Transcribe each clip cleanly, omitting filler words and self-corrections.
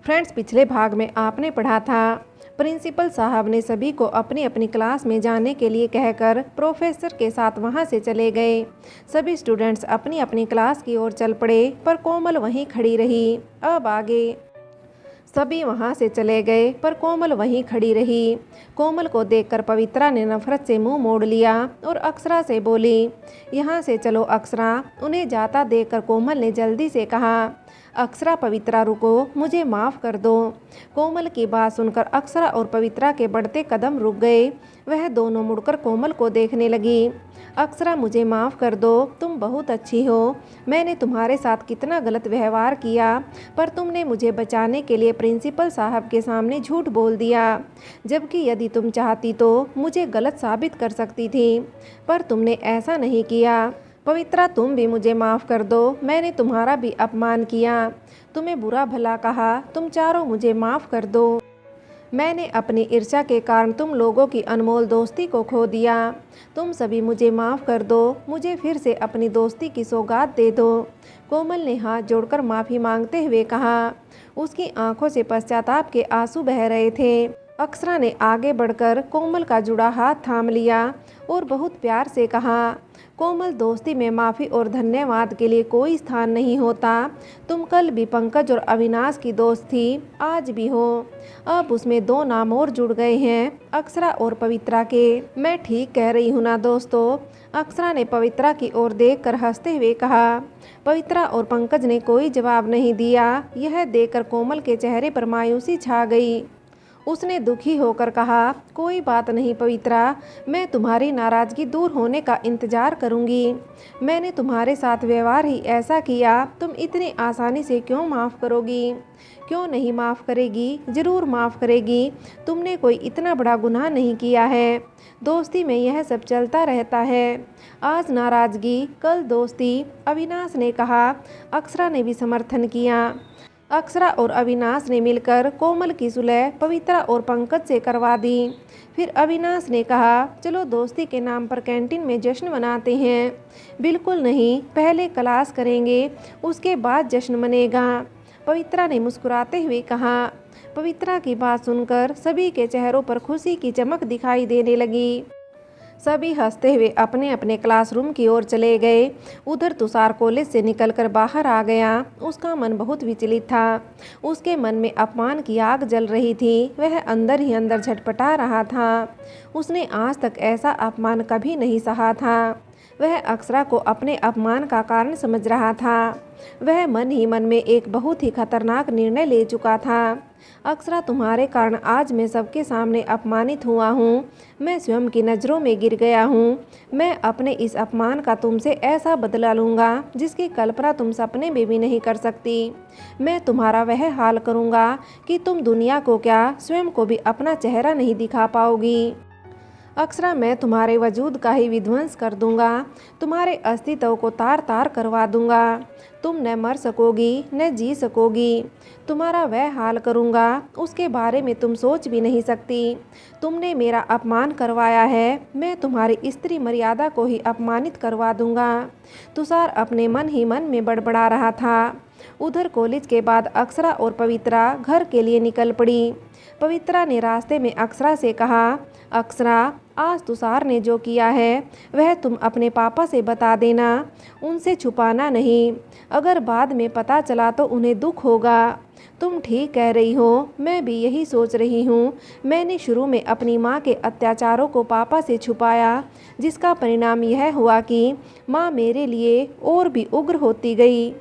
Friends, पिछले भाग में आपने पढ़ा था प्रिंसिपल साहब ने सभी को अपनी अपनी क्लास में जाने के लिए कहकर प्रोफेसर के साथ वहां से चले गए। सभी स्टूडेंट्स अपनी अपनी क्लास की ओर चल पड़े, पर कोमल वहीं खड़ी रही। अब आगे सभी वहां से चले गए, पर कोमल वहीं खड़ी रही। कोमल को देखकर पवित्रा ने नफरत से मुंह मोड़ लिया और अक्षरा से बोली, यहाँ से चलो अक्षरा। उन्हें जाता देखकर कोमल ने जल्दी से कहा, अक्षरा पवित्रा रुको, मुझे माफ़ कर दो। कोमल की बात सुनकर अक्षरा और पवित्रा के बढ़ते कदम रुक गए। वह दोनों मुड़कर कोमल को देखने लगी। अक्षरा, मुझे माफ़ कर दो, तुम बहुत अच्छी हो। मैंने तुम्हारे साथ कितना गलत व्यवहार किया, पर तुमने मुझे बचाने के लिए प्रिंसिपल साहब के सामने झूठ बोल दिया, जबकि यदि तुम चाहती तो मुझे गलत साबित कर सकती थी, पर तुमने ऐसा नहीं किया। पवित्रा, तुम भी मुझे माफ़ कर दो, मैंने तुम्हारा भी अपमान किया, तुम्हें बुरा भला कहा, तुम चारों मुझे माफ़ कर दो। मैंने अपनी ईर्ष्या के कारण तुम लोगों की अनमोल दोस्ती को खो दिया। तुम सभी मुझे माफ़ कर दो, मुझे फिर से अपनी दोस्ती की सौगात दे दो। कोमल ने हाथ जोड़कर माफ़ी मांगते हुए कहा। उसकी आंखों से पश्चाताप के आंसू बह रहे थे। अक्षरा ने आगे बढ़कर कोमल का जुड़ा हाथ थाम लिया और बहुत प्यार से कहा, कोमल, दोस्ती में माफ़ी और धन्यवाद के लिए कोई स्थान नहीं होता। तुम कल भी पंकज और अविनाश की दोस्त थी, आज भी हो। अब उसमें दो नाम और जुड़ गए हैं, अक्षरा और पवित्रा के। मैं ठीक कह रही हूँ ना दोस्तों? अक्षरा ने पवित्रा की ओर देखकर हंसते हुए कहा। पवित्रा और पंकज ने कोई जवाब नहीं दिया। यह देखकर कोमल के चेहरे पर मायूसी छा गई। उसने दुखी होकर कहा, कोई बात नहीं पवित्रा, मैं तुम्हारी नाराज़गी दूर होने का इंतज़ार करूंगी। मैंने तुम्हारे साथ व्यवहार ही ऐसा किया, तुम इतनी आसानी से क्यों माफ़ करोगी? क्यों नहीं माफ़ करेगी? ज़रूर माफ़ करेगी। तुमने कोई इतना बड़ा गुनाह नहीं किया है। दोस्ती में यह सब चलता रहता है, आज नाराज़गी कल दोस्ती। अविनाश ने कहा। अक्षरा ने भी समर्थन किया। अक्षरा और अविनाश ने मिलकर कोमल की सुलह पवित्रा और पंकज से करवा दी। फिर अविनाश ने कहा, चलो दोस्ती के नाम पर कैंटीन में जश्न मनाते हैं। बिल्कुल नहीं, पहले क्लास करेंगे, उसके बाद जश्न मनेगा, पवित्रा ने मुस्कुराते हुए कहा। पवित्रा की बात सुनकर सभी के चेहरों पर खुशी की चमक दिखाई देने लगी। सभी हंसते हुए अपने अपने क्लासरूम की ओर चले गए। उधर तुषार कॉलेज से निकलकर बाहर आ गया। उसका मन बहुत विचलित था। उसके मन में अपमान की आग जल रही थी। वह अंदर ही अंदर झटपटा रहा था। उसने आज तक ऐसा अपमान कभी नहीं सहा था। वह अक्षरा को अपने अपमान का कारण समझ रहा था। वह मन ही मन में एक बहुत ही खतरनाक निर्णय ले चुका था। अक्षरा, तुम्हारे कारण आज मैं सबके सामने अपमानित हुआ हूँ। मैं स्वयं की नज़रों में गिर गया हूँ। मैं अपने इस अपमान का तुमसे ऐसा बदला लूँगा जिसकी कल्पना तुम सपने में भी नहीं कर सकती। मैं तुम्हारा वह हाल करूँगा कि तुम दुनिया को क्या, स्वयं को भी अपना चेहरा नहीं दिखा पाओगी। अक्षरा, मैं तुम्हारे वजूद का ही विध्वंस कर दूंगा। तुम्हारे अस्तित्व को तार तार करवा दूंगा। तुम न मर सकोगी न जी सकोगी। तुम्हारा वह हाल करूंगा, उसके बारे में तुम सोच भी नहीं सकती। तुमने मेरा अपमान करवाया है, मैं तुम्हारी स्त्री मर्यादा को ही अपमानित करवा दूंगा। तुषार अपने मन ही मन में बड़बड़ा रहा था। उधर कॉलेज के बाद अक्षरा और पवित्रा घर के लिए निकल पड़ी। पवित्रा ने रास्ते में अक्षरा से कहा, अक्षरा, आज तुषार ने जो किया है वह तुम अपने पापा से बता देना, उनसे छुपाना नहीं। अगर बाद में पता चला तो उन्हें दुख होगा। तुम ठीक कह रही हो, मैं भी यही सोच रही हूँ। मैंने शुरू में अपनी माँ के अत्याचारों को पापा से छुपाया, जिसका परिणाम यह हुआ कि माँ मेरे लिए और भी उग्र होती गई।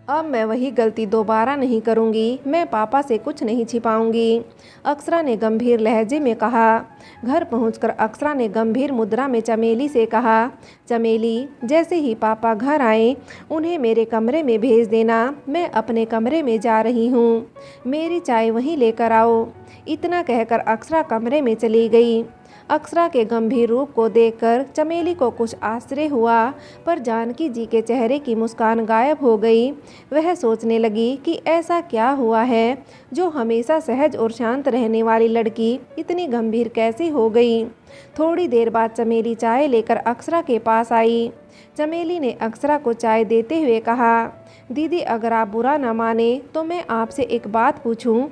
अब मैं वही गलती दोबारा नहीं करूंगी। मैं पापा से कुछ नहीं छिपाऊंगी, अक्षरा ने गंभीर लहजे में कहा। घर पहुंचकर अक्षरा ने गंभीर मुद्रा में चमेली से कहा, चमेली, जैसे ही पापा घर आए उन्हें मेरे कमरे में भेज देना। मैं अपने कमरे में जा रही हूँ, मेरी चाय वहीं लेकर आओ। इतना कहकर अक्षरा कमरे में चली गई। अक्षरा के गंभीर रूप को देखकर चमेली को कुछ आश्चर्य हुआ, पर जानकी जी के चेहरे की मुस्कान गायब हो गई। वह सोचने लगी कि ऐसा क्या हुआ है जो हमेशा सहज और शांत रहने वाली लड़की इतनी गंभीर कैसे हो गई। थोड़ी देर बाद चमेली चाय लेकर अक्षरा के पास आई। चमेली ने अक्षरा को चाय देते हुए कहा, दीदी अगर आप बुरा न माने तो मैं आपसे एक बात पूछूं?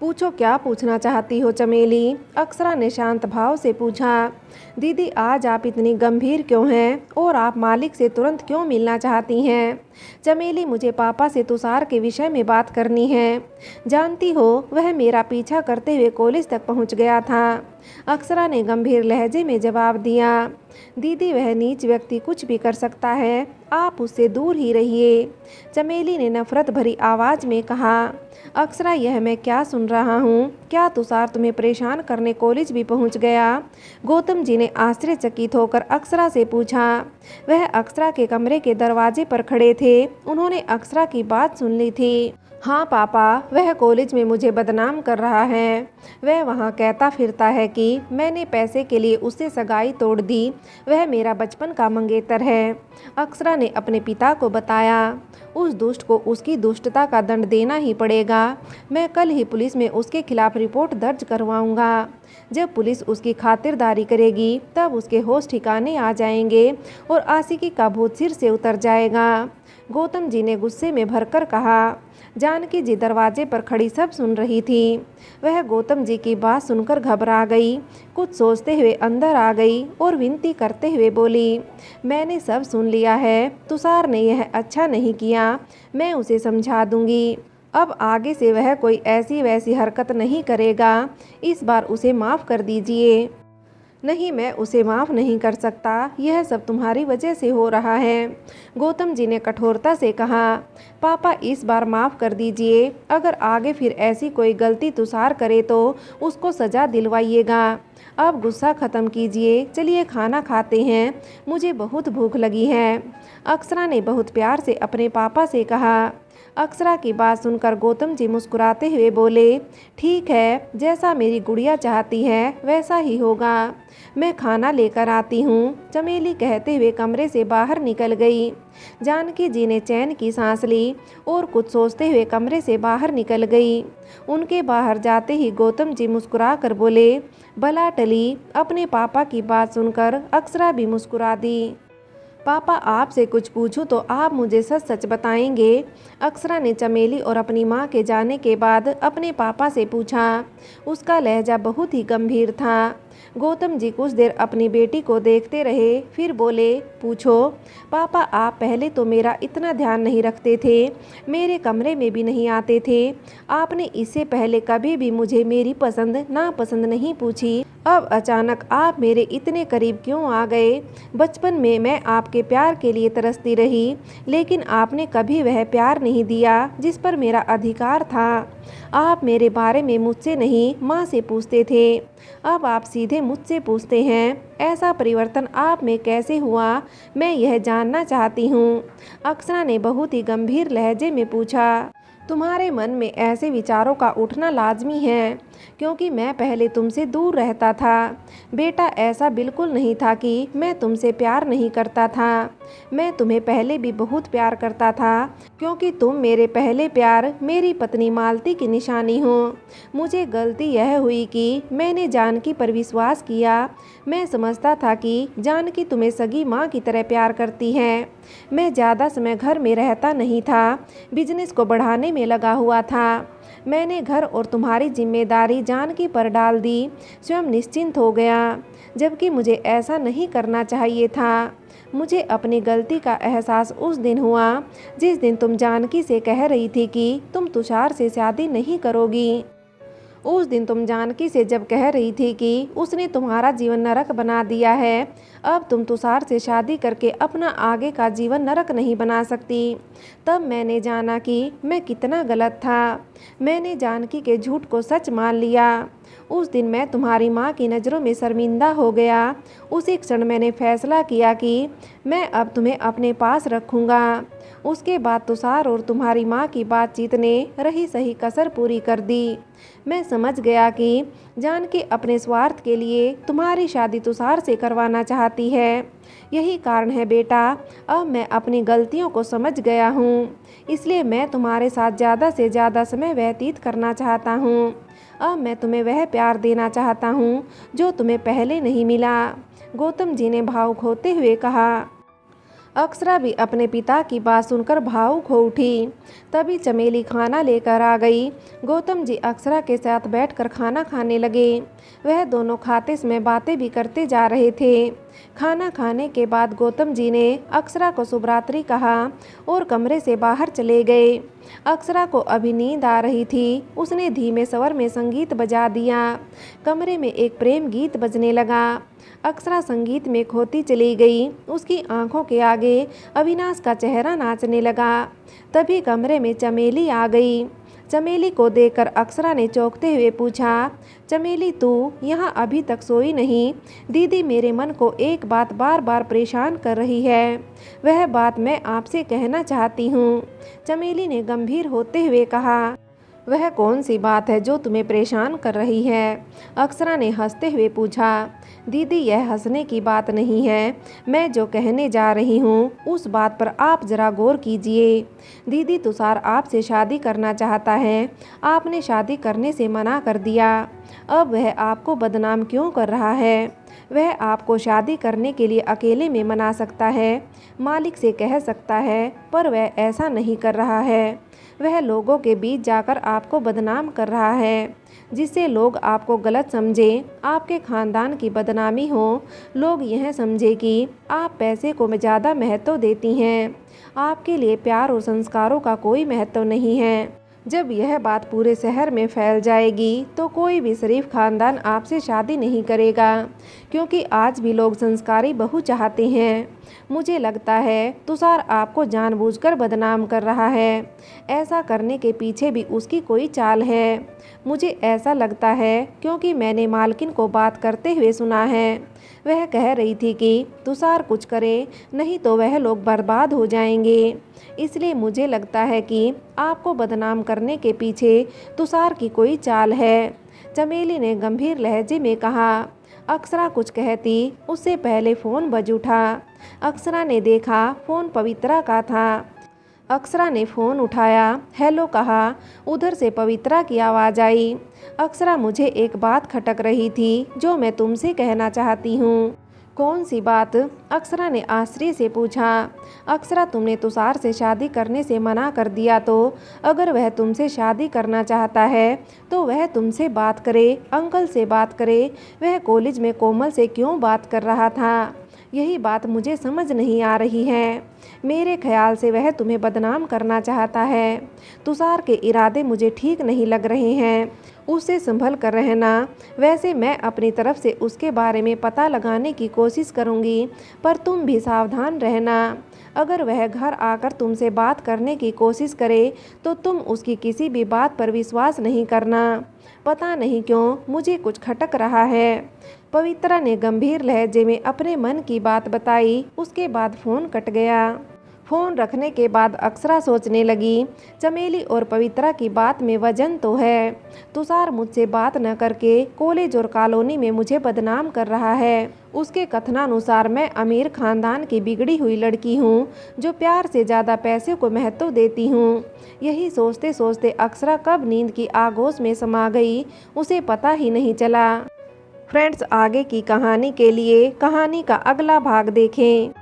पूछो, क्या पूछना चाहती हो चमेली? अक्षरा ने शांत भाव से पूछा। दीदी आज आप इतनी गंभीर क्यों हैं और आप मालिक से तुरंत क्यों मिलना चाहती हैं? चमेली, मुझे पापा से तुषार के विषय में बात करनी है। जानती हो वह मेरा पीछा करते हुए कॉलेज तक पहुंच गया था। अक्षरा ने गंभीर लहजे में जवाब दिया। दीदी वह नीच व्यक्ति कुछ भी कर सकता है, आप उससे दूर ही रहिए। चमेली ने नफरत भरी आवाज़ में कहा। अक्षरा, यह मैं क्या सुन रहा हूँ? क्या तुषार तुम्हें परेशान करने कॉलेज भी पहुँच गया? गौतम जी ने आश्चर्यचकित होकर अक्षरा से पूछा। वह अक्षरा के कमरे के दरवाजे पर खड़े थे। उन्होंने अक्षरा की बात सुन ली थी। हाँ पापा, वह कॉलेज में मुझे बदनाम कर रहा है। वह वहाँ कहता फिरता है कि मैंने पैसे के लिए उससे सगाई तोड़ दी। वह मेरा बचपन का मंगेतर है। अक्षरा ने अपने पिता को बताया। उस दुष्ट को उसकी दुष्टता का दंड देना ही पड़ेगा। मैं कल ही पुलिस में उसके खिलाफ रिपोर्ट दर्ज करवाऊंगा। जब पुलिस उसकी खातिरदारी करेगी तब उसके होश ठिकाने आ जाएंगे और आशिकी का भूत सिर से उतर जाएगा। गौतम जी ने गुस्से में भरकर कहा। जानकी जी दरवाजे पर खड़ी सब सुन रही थी। वह गौतम जी की बात सुनकर घबरा गई। कुछ सोचते हुए अंदर आ गई और विनती करते हुए बोली, मैंने सब सुन लिया है। तुषार ने यह अच्छा नहीं किया, मैं उसे समझा दूंगी। अब आगे से वह कोई ऐसी वैसी हरकत नहीं करेगा। इस बार उसे माफ़ कर दीजिए। नहीं, मैं उसे माफ़ नहीं कर सकता। यह सब तुम्हारी वजह से हो रहा है। गौतम जी ने कठोरता से कहा। पापा, इस बार माफ़ कर दीजिए। अगर आगे फिर ऐसी कोई गलती तुषार करे तो उसको सज़ा दिलवाइएगा। अब गुस्सा ख़त्म कीजिए, चलिए खाना खाते हैं, मुझे बहुत भूख लगी है। अक्षरा ने बहुत प्यार से अपने पापा से कहा। अक्षरा की बात सुनकर गौतम जी मुस्कुराते हुए बोले, ठीक है, जैसा मेरी गुड़िया चाहती है वैसा ही होगा। मैं खाना लेकर आती हूँ। चमेली कहते हुए कमरे से बाहर निकल गई। जानकी जी ने चैन की सांस ली और कुछ सोचते हुए कमरे से बाहर निकल गई। उनके बाहर जाते ही गौतम जी मुस्कुरा कर बोले, भला टली। अपने पापा की बात सुनकर अक्षरा भी मुस्कुरा दी। पापा, आपसे कुछ पूछूं तो आप मुझे सच सच बताएंगे? अक्षरा ने चमेली और अपनी माँ के जाने के बाद अपने पापा से पूछा। उसका लहजा बहुत ही गंभीर था। गौतम जी कुछ देर अपनी बेटी को देखते रहे, फिर बोले, पूछो। पापा, आप पहले तो मेरा इतना ध्यान नहीं रखते थे, मेरे कमरे में भी नहीं आते थे। आपने इससे पहले कभी भी मुझे मेरी पसंद नापसंद नहीं पूछी। अब अचानक आप मेरे इतने करीब क्यों आ गए? बचपन में मैं आपके प्यार के लिए तरसती रही, लेकिन आपने कभी वह प्यार नहीं दिया जिस पर मेरा अधिकार था। आप मेरे बारे में मुझसे नहीं, माँ से पूछते थे। अब आप सीधे मुझसे पूछते हैं। ऐसा परिवर्तन आप में कैसे हुआ, मैं यह जानना चाहती हूँ। अक्षरा ने बहुत ही गंभीर लहजे में पूछा। तुम्हारे मन में ऐसे विचारों का उठना लाजमी है, क्योंकि मैं पहले तुमसे दूर रहता था। बेटा, ऐसा बिल्कुल नहीं था कि मैं तुमसे प्यार नहीं करता था। मैं तुम्हें पहले भी बहुत प्यार करता था, क्योंकि तुम मेरे पहले प्यार, मेरी पत्नी मालती की निशानी हो। मुझे गलती यह हुई कि मैंने जानकी पर विश्वास किया। मैं समझता था कि जानकी तुम्हें सगी माँ की तरह प्यार करती है। मैं ज़्यादा समय घर में रहता नहीं था, बिजनेस को बढ़ाने में लगा हुआ था। मैंने घर और तुम्हारी जिम्मेदारी जानकी पर डाल दी, स्वयं निश्चिंत हो गया, जबकि मुझे ऐसा नहीं करना चाहिए था। मुझे अपनी गलती का एहसास उस दिन हुआ जिस दिन तुम जानकी से कह रही थी कि तुम तुषार से शादी नहीं करोगी। उस दिन तुम जानकी से जब कह रही थी कि उसने तुम्हारा जीवन नरक बना दिया है, अब तुम तुषार से शादी करके अपना आगे का जीवन नरक नहीं बना सकती। तब मैंने जाना कि मैं कितना गलत था। मैंने जानकी के झूठ को सच मान लिया। उस दिन मैं तुम्हारी माँ की नज़रों में शर्मिंदा हो गया। उसी क्षण मैंने फैसला किया कि मैं अब तुम्हें अपने पास रखूँगा। उसके बाद तुषार और तुम्हारी माँ की बातचीत ने रही सही कसर पूरी कर दी। मैं समझ गया कि जानकी अपने स्वार्थ के लिए तुम्हारी शादी तुषार से करवाना चाहती है। यही कारण है बेटा, अब मैं अपनी गलतियों को समझ गया हूँ, इसलिए मैं तुम्हारे साथ ज़्यादा से ज़्यादा समय व्यतीत करना चाहता हूँ। अब मैं तुम्हें वह प्यार देना चाहता हूँ जो तुम्हें पहले नहीं मिला, गौतम जी ने भावुक होते हुए कहा। अक्षरा भी अपने पिता की बात सुनकर भावुक हो उठी। तभी चमेली खाना लेकर आ गई। गौतम जी अक्षरा के साथ बैठकर खाना खाने लगे। वह दोनों खाते समय बातें भी करते जा रहे थे। खाना खाने के बाद गौतम जी ने अक्षरा को शुभ रात्रि कहा और कमरे से बाहर चले गए। अक्षरा को अभी नींद आ रही थी। उसने धीमे स्वर में संगीत बजा दिया। कमरे में एक प्रेम गीत बजने लगा। अक्षरा संगीत में खोती चली गई। उसकी आंखों के आगे अविनाश का चेहरा नाचने लगा। तभी कमरे में चमेली आ गई। चमेली को देखकर अक्षरा ने चौंकते हुए पूछा, चमेली तू यहाँ अभी तक सोई नहीं? दीदी मेरे मन को एक बात बार बार परेशान कर रही है, वह बात मैं आपसे कहना चाहती हूँ। चमेली ने गंभीर होते हुए कहा। वह कौन सी बात है जो तुम्हें परेशान कर रही है? अक्षरा ने हंसते हुए पूछा। दीदी यह हंसने की बात नहीं है, मैं जो कहने जा रही हूँ उस बात पर आप जरा गौर कीजिए। दीदी तुषार आपसे शादी करना चाहता है, आपने शादी करने से मना कर दिया। अब वह आपको बदनाम क्यों कर रहा है? वह आपको शादी करने के लिए अकेले में मना सकता है, मालिक से कह सकता है, पर वह ऐसा नहीं कर रहा है। वह लोगों के बीच जाकर आपको बदनाम कर रहा है, जिससे लोग आपको गलत समझें, आपके खानदान की बदनामी हो, लोग यह समझे कि आप पैसे को ज़्यादा महत्व देती हैं, आपके लिए प्यार और संस्कारों का कोई महत्व नहीं है। जब यह बात पूरे शहर में फैल जाएगी तो कोई भी शरीफ खानदान आपसे शादी नहीं करेगा, क्योंकि आज भी लोग संस्कारी बहू चाहते हैं। मुझे लगता है तुषार आपको जानबूझकर बदनाम कर रहा है। ऐसा करने के पीछे भी उसकी कोई चाल है। मुझे ऐसा लगता है क्योंकि मैंने मालकिन को बात करते हुए सुना है। वह कह रही थी कि तुषार कुछ करे, नहीं तो वह लोग बर्बाद हो जाएंगे। इसलिए मुझे लगता है कि आपको बदनाम करने के पीछे तुषार की कोई चाल है, चमेली ने गंभीर लहजे में कहा। अक्षरा कुछ कहती उससे पहले फ़ोन बज उठा। अक्षरा ने देखा फ़ोन पवित्रा का था। अक्षरा ने फ़ोन उठाया, हेलो कहा। उधर से पवित्रा की आवाज़ आई। अक्षरा मुझे एक बात खटक रही थी जो मैं तुमसे कहना चाहती हूँ। कौन सी बात? अक्षरा ने आश्चर्य से पूछा। अक्षरा तुमने तुषार से शादी करने से मना कर दिया, तो अगर वह तुमसे शादी करना चाहता है तो वह तुमसे बात करे, अंकल से बात करे। वह कॉलेज में कोमल से क्यों बात कर रहा था? यही बात मुझे समझ नहीं आ रही है। मेरे ख्याल से वह तुम्हें बदनाम करना चाहता है। तुषार के इरादे मुझे ठीक नहीं लग रहे हैं। उससे संभल कर रहना। वैसे मैं अपनी तरफ से उसके बारे में पता लगाने की कोशिश करूंगी, पर तुम भी सावधान रहना। अगर वह घर आकर तुमसे बात करने की कोशिश करे तो तुम उसकी किसी भी बात पर विश्वास नहीं करना। पता नहीं क्यों मुझे कुछ खटक रहा है। पवित्रा ने गंभीर लहजे में अपने मन की बात बताई। उसके बाद फ़ोन कट गया। फ़ोन रखने के बाद अक्षरा सोचने लगी, चमेली और पवित्रा की बात में वजन तो है। तुषार मुझसे बात न करके कॉलेज और कॉलोनी में मुझे बदनाम कर रहा है। उसके कथनानुसार मैं अमीर खानदान की बिगड़ी हुई लड़की हूँ, जो प्यार से ज़्यादा पैसे को महत्व देती हूँ। यही सोचते सोचते अक्षरा कब नींद की आगोश में समा गई, उसे पता ही नहीं चला। फ्रेंड्स, आगे की कहानी के लिए कहानी का अगला भाग देखें।